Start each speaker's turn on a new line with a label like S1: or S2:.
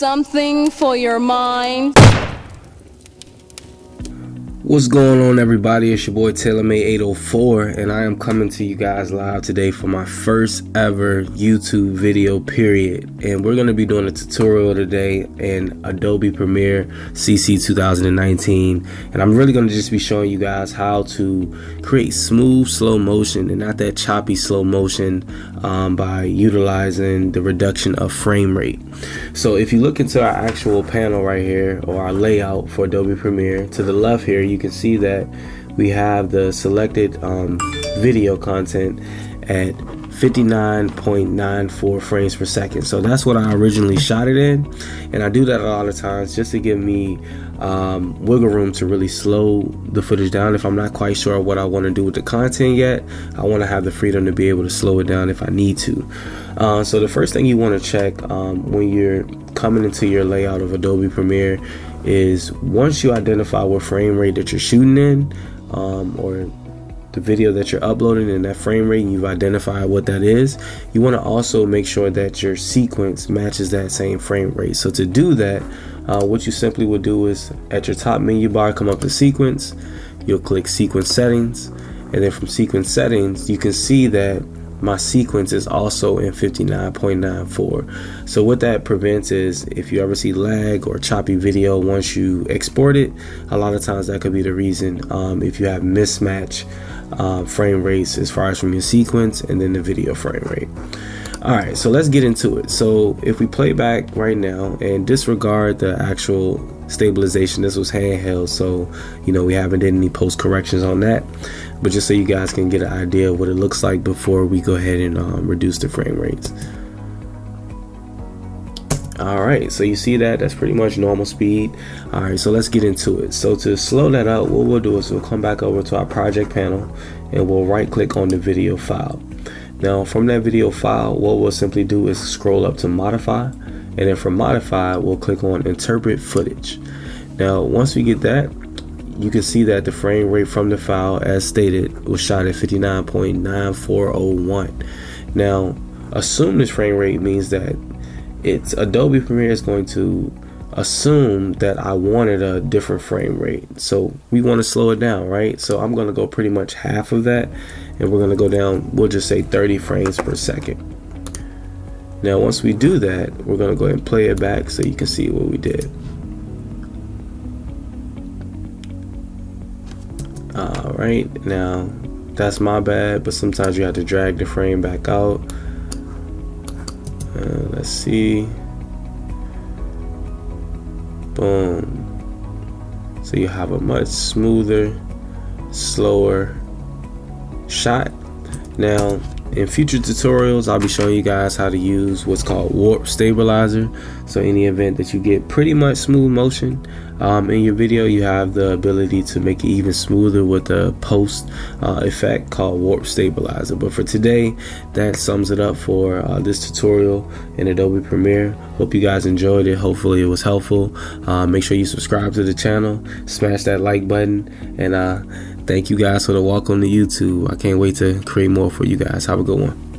S1: Something for your mind.
S2: What's going on, everybody? It's your boy TaylorMade804, and I am coming to you guys live today for my first ever YouTube video, period. And we're going to be doing a tutorial today in Adobe Premiere CC 2019, and I'm really going to just be showing you guys how to create smooth slow motion and not that choppy slow motion by utilizing the reduction of frame rate. So if you look into our actual panel right here, or our layout for Adobe Premiere, to the left here you can see that we have the selected video content at 59.94 frames per second. So that's what I originally shot it in, and I do that a lot of times just to give me wiggle room to really slow the footage down. If I'm not quite sure what I want to do with the content yet, I want to have the freedom to be able to slow it down if I need to. So the first thing you want to check when you're coming into your layout of Adobe Premiere is, once you identify what frame rate that you're shooting in, or the video that you're uploading in that frame rate, and you've identified what that is, you want to also make sure that your sequence matches that same frame rate. So to do that, what you simply would do is, at your top menu bar, come up to sequence, you'll click sequence settings, and then from sequence settings you can see that my sequence is also in 59.94. So what that prevents is, if you ever see lag or choppy video once you export it, a lot of times that could be the reason, if you have mismatch frame rates as far as from your sequence and then the video frame rate. Alright, so let's get into it. So if we play back right now and disregard the actual stabilization, this was handheld, so we haven't did any post corrections on that, but just so you guys can get an idea of what it looks like before we go ahead and reduce the frame rates. Alright, so you see that's pretty much normal speed. Alright, so let's get into it. So to slow that out, what we'll do is we'll come back over to our project panel and we'll right click on the video file. Now from that video file, what we'll simply do is scroll up to modify, and then from modify we'll click on interpret footage. Now once we get that, you can see that the frame rate from the file, as stated, was shot at 59.9401. Now assume this frame rate means that it's Adobe Premiere is going to assume that I wanted a different frame rate, so we want to slow it down, right? So I'm going to go pretty much half of that, and we're going to go down, we'll just say 30 frames per second. Now once we do that, we're going to go ahead and play it back so you can see what we did. Alright, now that's my bad, but sometimes you have to drag the frame back out. Let's see. Boom. So you have a much smoother, slower shot. Now in future tutorials, I'll be showing you guys how to use what's called warp stabilizer. So in the event that you get pretty much smooth motion in your video, you have the ability to make it even smoother with a post effect called warp stabilizer. But for today, that sums it up for this tutorial in Adobe Premiere. Hope you guys enjoyed it. Hopefully it was helpful. Make sure you subscribe to the channel, smash that like button, and thank you guys for the welcome to YouTube. I can't wait to create more for you guys. Have a good one.